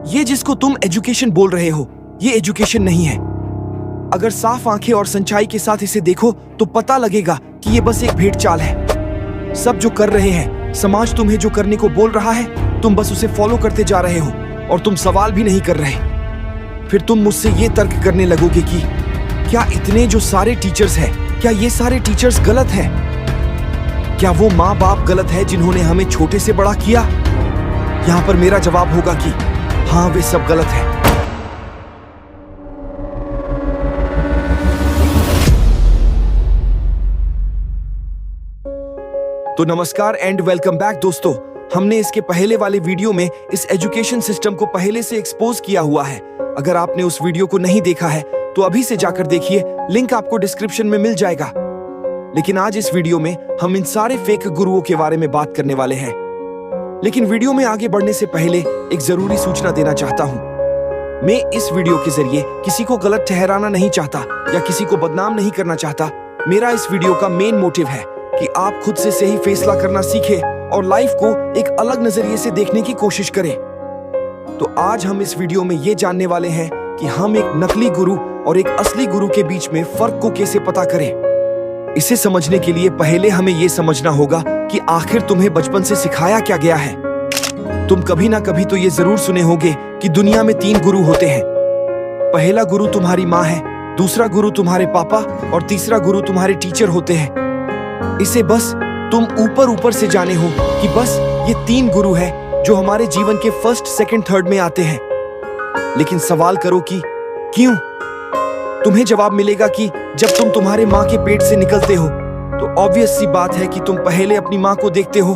ये जिसको तुम एजुकेशन बोल रहे हो, ये एजुकेशन नहीं है। अगर साफ आंखें और सच्चाई के साथ इसे देखो तो पता लगेगा कि ये बस एक भेड़ चाल है। सब जो कर रहे हैं, समाज तुम्हें जो करने को बोल रहा है, तुम बस उसे फॉलो करते जा रहे हो और तुम सवाल भी नहीं कर रहे। फिर तुम मुझसे ये तर्क करने लगोगे कि क्या इतने जो सारे टीचर्स हैं, क्या ये सारे टीचर्स गलत हैं? क्या वो माँ बाप गलत है जिन्होंने हमें छोटे से बड़ा किया? यहाँ पर मेरा जवाब होगा कि हाँ, वे सब गलत है। तो नमस्कार एंड वेलकम बैक दोस्तों। हमने इसके पहले वाले वीडियो में इस एजुकेशन सिस्टम को पहले से एक्सपोज किया हुआ है। अगर आपने उस वीडियो को नहीं देखा है तो अभी से जाकर देखिए, लिंक आपको डिस्क्रिप्शन में मिल जाएगा। लेकिन आज इस वीडियो में हम इन सारे फेक गुरुओं के बारे में बात करने वाले हैं। लेकिन वीडियो में आगे बढ़ने से पहले एक जरूरी सूचना देना चाहता हूं। मैं इस वीडियो के जरिए किसी को गलत ठहराना नहीं चाहता या किसी को बदनाम नहीं करना चाहता। मेरा इस वीडियो का मेन मोटिव है कि आप खुद से सही फैसला करना सीखें और लाइफ को एक अलग नजरिए से देखने की कोशिश करें। तो आज हम इस वीडियो में ये जानने वाले हैं कि हम एक नकली गुरु और एक असली गुरु के बीच में फर्क को कैसे पता करें। इसे समझने के लिए पहले हमें यह समझना होगा कि आखिर तुम्हें बचपन से सिखाया क्या गया है। तुम कभी ना कभी तो ये जरूर सुने होंगे कि दुनिया में 3 गुरु होते हैं। पहला गुरु तुम्हारी माँ है, दूसरा गुरु तुम्हारे पापा और तीसरा गुरु तुम्हारे टीचर होते हैं। इसे बस तुम ऊपर ऊपर से जाने हो कि बस ये 3 गुरु है जो हमारे जीवन के फर्स्ट, सेकंड, थर्ड में आते हैं। लेकिन सवाल करो कि क्यों? तुम्हें जवाब मिलेगा कि जब तुम तुम्हारे माँ के पेट से निकलते हो तो ऑब्वियस सी बात है कि तुम पहले अपनी माँ को देखते हो,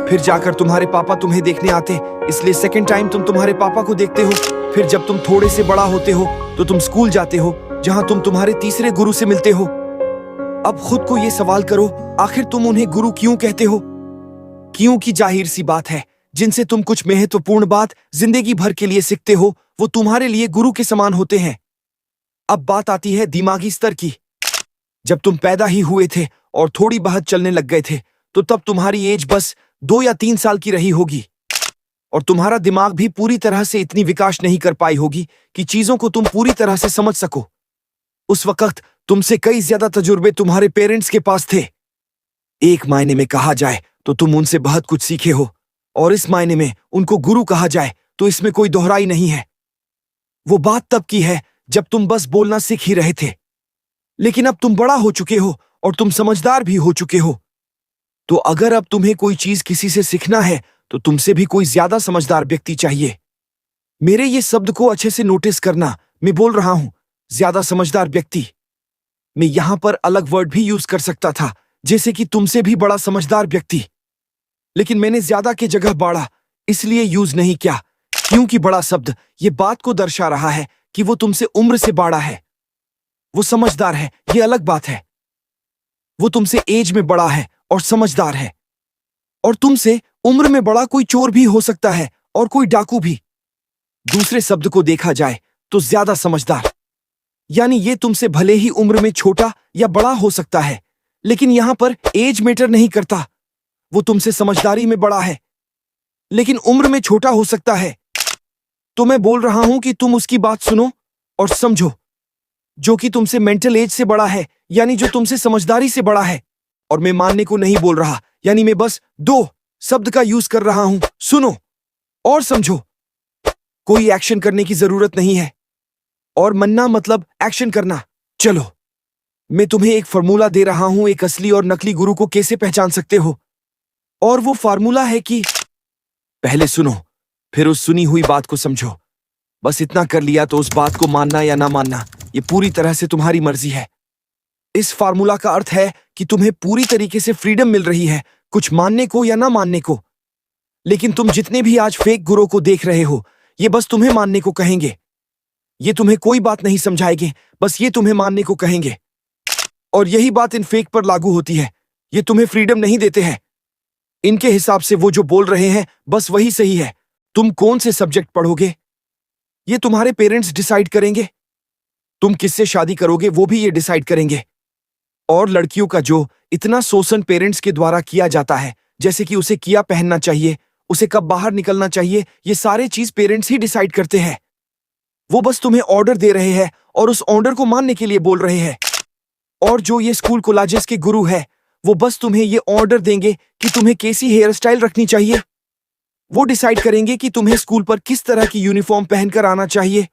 फिर जाकर तुम्हारे पापा तुम्हें देखने आते, इसलिए सेकंड टाइम तुम तुम्हारे पापा को देखते हो। फिर जब तुम थोड़े से बड़ा होते हो तो तुम स्कूल जाते हो, जहां तुम तुम्हारे तीसरे गुरु से मिलते हो। अब खुद को ये सवाल करो, आखिर तुम उन्हें गुरु क्यों कहते हो? क्योंकि जाहिर सी बात है, जिनसे तुम कुछ महत्वपूर्ण बात जिंदगी भर के लिए सीखते हो, वो तुम्हारे लिए गुरु के समान होते हैं। अब बात आती है दिमागी स्तर की। जब तुम पैदा ही हुए थे और थोड़ी बहुत चलने लग गए थे तो तब तुम्हारी एज बस 2 या 3 साल की रही होगी और तुम्हारा दिमाग भी पूरी तरह से इतनी विकास नहीं कर पाई होगी कि चीजों को तुम पूरी तरह से समझ सको। उस वक्त तुमसे कई ज्यादा तजुर्बे तुम्हारे पेरेंट्स के पास थे। एक मायने में कहा जाए तो तुम उनसे बहुत कुछ सीखे हो और इस मायने में उनको गुरु कहा जाए तो इसमें कोई दोहराई नहीं है। वो बात तब की है जब तुम बस बोलना सीख ही रहे थे। लेकिन अब तुम बड़ा हो चुके हो और तुम समझदार भी हो चुके हो। तो अगर अब तुम्हें कोई चीज किसी से सीखना है तो तुमसे भी कोई ज्यादा समझदार व्यक्ति चाहिए। मेरे ये शब्द को अच्छे से नोटिस करना, मैं बोल रहा हूं ज्यादा समझदार व्यक्ति। मैं यहां पर अलग वर्ड भी यूज कर सकता था, जैसे कि तुमसे भी बड़ा समझदार व्यक्ति, लेकिन मैंने ज्यादा के जगह बड़ा इसलिए यूज नहीं किया क्योंकि बड़ा शब्द ये बात को दर्शा रहा है कि वो तुमसे उम्र से बड़ा है। वो समझदार है, ये अलग बात है। वो तुमसे एज में बड़ा है और समझदार है, और तुमसे उम्र में बड़ा कोई चोर भी हो सकता है और कोई डाकू भी। दूसरे शब्द को देखा जाए तो ज्यादा समझदार, यानी ये तुमसे भले ही उम्र में छोटा या बड़ा हो सकता है, लेकिन यहां पर एज मैटर नहीं करता। वो तुमसे समझदारी में बड़ा है लेकिन उम्र में छोटा हो सकता है। तो मैं बोल रहा हूं कि तुम उसकी बात सुनो और समझो जो कि तुमसे मेंटल एज से बड़ा है, यानी जो तुमसे समझदारी से बड़ा है। और मैं मानने को नहीं बोल रहा, यानी मैं बस 2 शब्द का यूज कर रहा हूं, सुनो और समझो। कोई एक्शन करने की जरूरत नहीं है, और मानना मतलब एक्शन करना। चलो मैं तुम्हें एक फार्मूला दे रहा हूं, एक असली और नकली गुरु को कैसे पहचान सकते हो। और वो फार्मूला है कि पहले सुनो, फिर उस सुनी हुई बात को समझो। बस इतना कर लिया तो उस बात को मानना या ना मानना ये पूरी तरह से तुम्हारी मर्जी है। इस फार्मूला का अर्थ है कि तुम्हें पूरी तरीके से फ्रीडम मिल रही है कुछ मानने को या ना मानने को। लेकिन तुम जितने भी आज फेक गुरु को देख रहे हो, ये बस तुम्हें मानने को कहेंगे। ये तुम्हें कोई बात नहीं समझाएंगे, बस ये तुम्हें मानने को कहेंगे। और यही बात इन फेक पर लागू होती है। ये तुम्हें फ्रीडम नहीं देते हैं। इनके हिसाब से वो जो बोल रहे हैं बस वही सही है। तुम कौन से सब्जेक्ट पढ़ोगे ये तुम्हारे पेरेंट्स डिसाइड करेंगे। तुम किससे शादी करोगे वो भी ये डिसाइड करेंगे। और लड़कियों का जो इतना शोषण पेरेंट्स के द्वारा किया जाता है, जैसे कि उसे किया पहनना चाहिए, उसे कब बाहर निकलना चाहिए, ये सारे चीज पेरेंट्स ही डिसाइड करते हैं। वो बस तुम्हें ऑर्डर दे रहे हैं और उस ऑर्डर को मानने के लिए बोल रहे हैं। और जो ये स्कूल कॉलेजेस के गुरु है, वो बस तुम्हें ये ऑर्डर देंगे कि तुम्हें कैसी हेयर स्टाइल रखनी चाहिए। वो डिसाइड करेंगे कि तुम्हें स्कूल पर किस तरह की यूनिफॉर्म पहनकर आना चाहिए।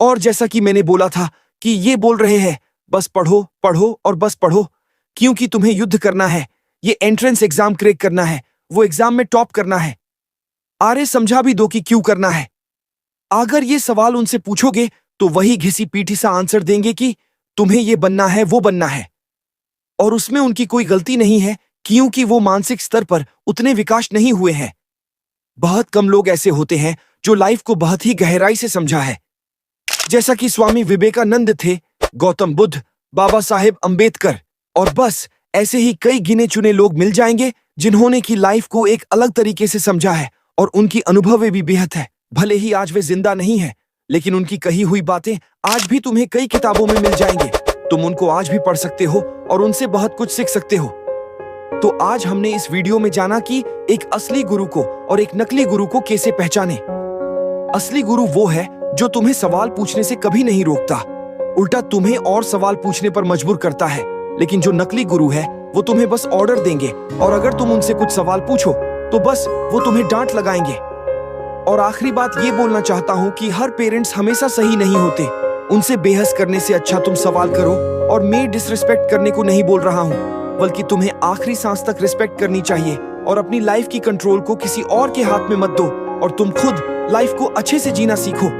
और जैसा कि मैंने बोला था कि ये बोल रहे हैं, बस पढ़ो पढ़ो और बस पढ़ो, क्योंकि तुम्हें युद्ध करना है। ये एंट्रेंस एग्जाम क्रैक करना है, वो एग्जाम में टॉप करना है। आरे समझा भी दो कि क्यों करना है। अगर ये सवाल उनसे पूछोगे तो वही घिसी पीठी सा आंसर देंगे कि तुम्हें ये बनना है, वो बनना है। और उसमें उनकी कोई गलती नहीं है, क्योंकि वो मानसिक स्तर पर उतने विकास नहीं हुए हैं। बहुत कम लोग ऐसे होते हैं जो लाइफ को बहुत ही गहराई से समझा है, जैसा कि स्वामी विवेकानंद थे, गौतम बुद्ध, बाबा साहेब अंबेडकर, और बस ऐसे ही कई गिने चुने लोग मिल जाएंगे जिन्होंने की लाइफ को एक अलग तरीके से समझा है और उनकी अनुभव भी बेहद है। भले ही आज वे जिंदा नहीं है, लेकिन उनकी कही हुई बातें आज भी तुम्हें कई किताबों में मिल जाएंगे। तुम उनको आज भी पढ़ सकते हो और उनसे बहुत कुछ सीख सकते हो। तो आज हमने इस वीडियो में जाना कि एक असली गुरु को और एक नकली गुरु को कैसे पहचाने। असली गुरु वो है जो तुम्हें सवाल पूछने से कभी नहीं रोकता, उल्टा तुम्हें और सवाल पूछने पर मजबूर करता है। लेकिन जो नकली गुरु है वो तुम्हें बस ऑर्डर देंगे, और अगर तुम उनसे कुछ सवाल पूछो तो बस वो तुम्हें डांट लगाएंगे। और आखिरी बात ये बोलना चाहता हूँ कि हर पेरेंट्स हमेशा सही नहीं होते। उनसे बेहस करने से अच्छा तुम सवाल करो। और मैं डिसरिस्पेक्ट करने को नहीं बोल रहा हूँ, बल्कि तुम्हें आखिरी सांस तक रिस्पेक्ट करनी चाहिए और अपनी लाइफ की कंट्रोल को किसी और के हाथ में मत दो, और तुम खुद लाइफ को अच्छे से जीना सीखो।